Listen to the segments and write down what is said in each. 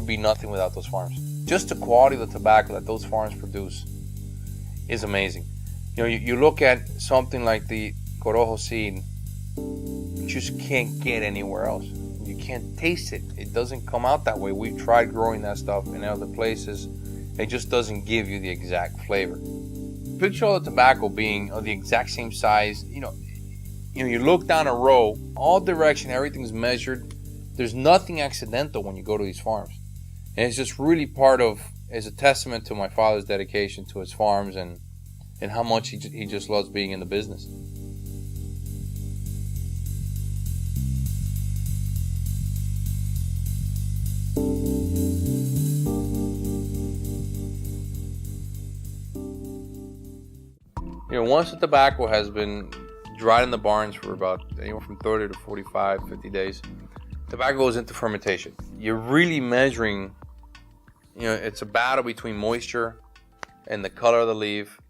be nothing without those farms. Just the quality of the tobacco that those farms produce is amazing. You look at something like the Corojo seed, you just can't get anywhere else. You can't taste it. It doesn't come out that way. We've tried growing that stuff in other places. It just doesn't give you the exact flavor. Picture all the tobacco being of the exact same size. You look down a row, all direction, everything's measured. There's nothing accidental when you go to these farms. And it's just really it's a testament to my father's dedication to his farms and how much he just loves being in the business. Once the tobacco has been dried in the barns for about anywhere from 30 to 45, 50 days, tobacco goes into fermentation. You're really measuring, it's a battle between moisture and the color of the leaf,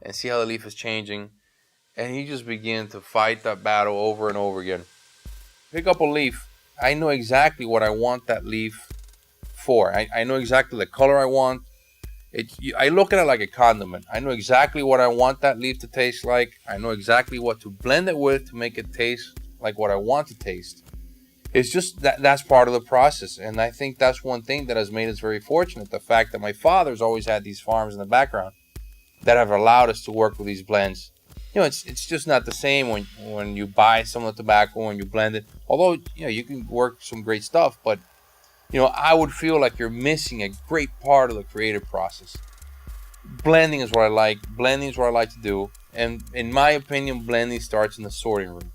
and see how the leaf is changing. And you just begin to fight that battle over and over again. Pick up a leaf. I know exactly what I want that leaf for. I know exactly the color I want. I look at it like a condiment. I know exactly what I want that leaf to taste like. I know exactly what to blend it with to make it taste like what I want to taste. It's just that's part of the process. And I think that's one thing that has made us very fortunate. The fact that my father's always had these farms in the background that have allowed us to work with these blends. It's just not the same when you buy some of the tobacco and you blend it. Although, you can work some great stuff, but I would feel like you're missing a great part of the creative process. Blending is what I like. Blending is what I like to do. And in my opinion, blending starts in the sorting room.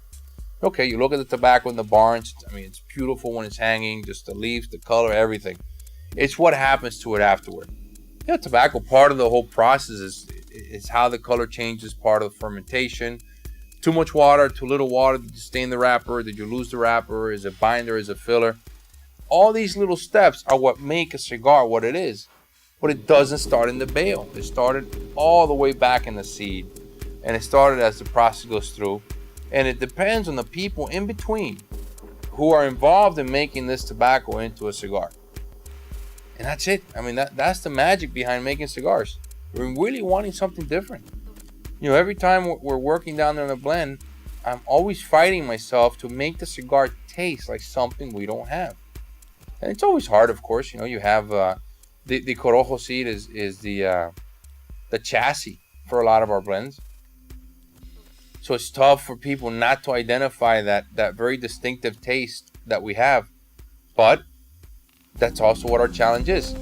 Okay, you look at the tobacco in the barns. It's beautiful when it's hanging, just the leaves, the color, everything. It's what happens to it afterward. Tobacco, part of the whole process is how the color changes, part of the fermentation. Too much water, too little water, did you stain the wrapper? Did you lose the wrapper? Is it binder? Is it filler? All these little steps are what make a cigar what it is. But it doesn't start in the bale. It started all the way back in the seed. And it started as the process goes through. And it depends on the people in between who are involved in making this tobacco into a cigar. And that's it. That's the magic behind making cigars. We're really wanting something different. Every time we're working down there in the blend, I'm always fighting myself to make the cigar taste like something we don't have. And it's always hard, of course. You have the Corojo seed is the chassis for a lot of our blends. So it's tough for people not to identify that very distinctive taste that we have. But that's also what our challenge is.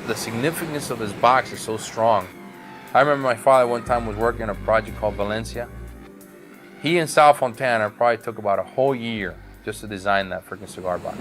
the significance of this box is so strong. I remember my father one time was working on a project called Valencia. He and Sal Fontana probably took about a whole year just to design that freaking cigar box.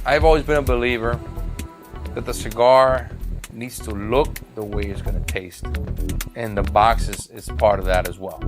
I've always been a believer that the cigar needs to look the way it's going to taste, and the box is part of that as well.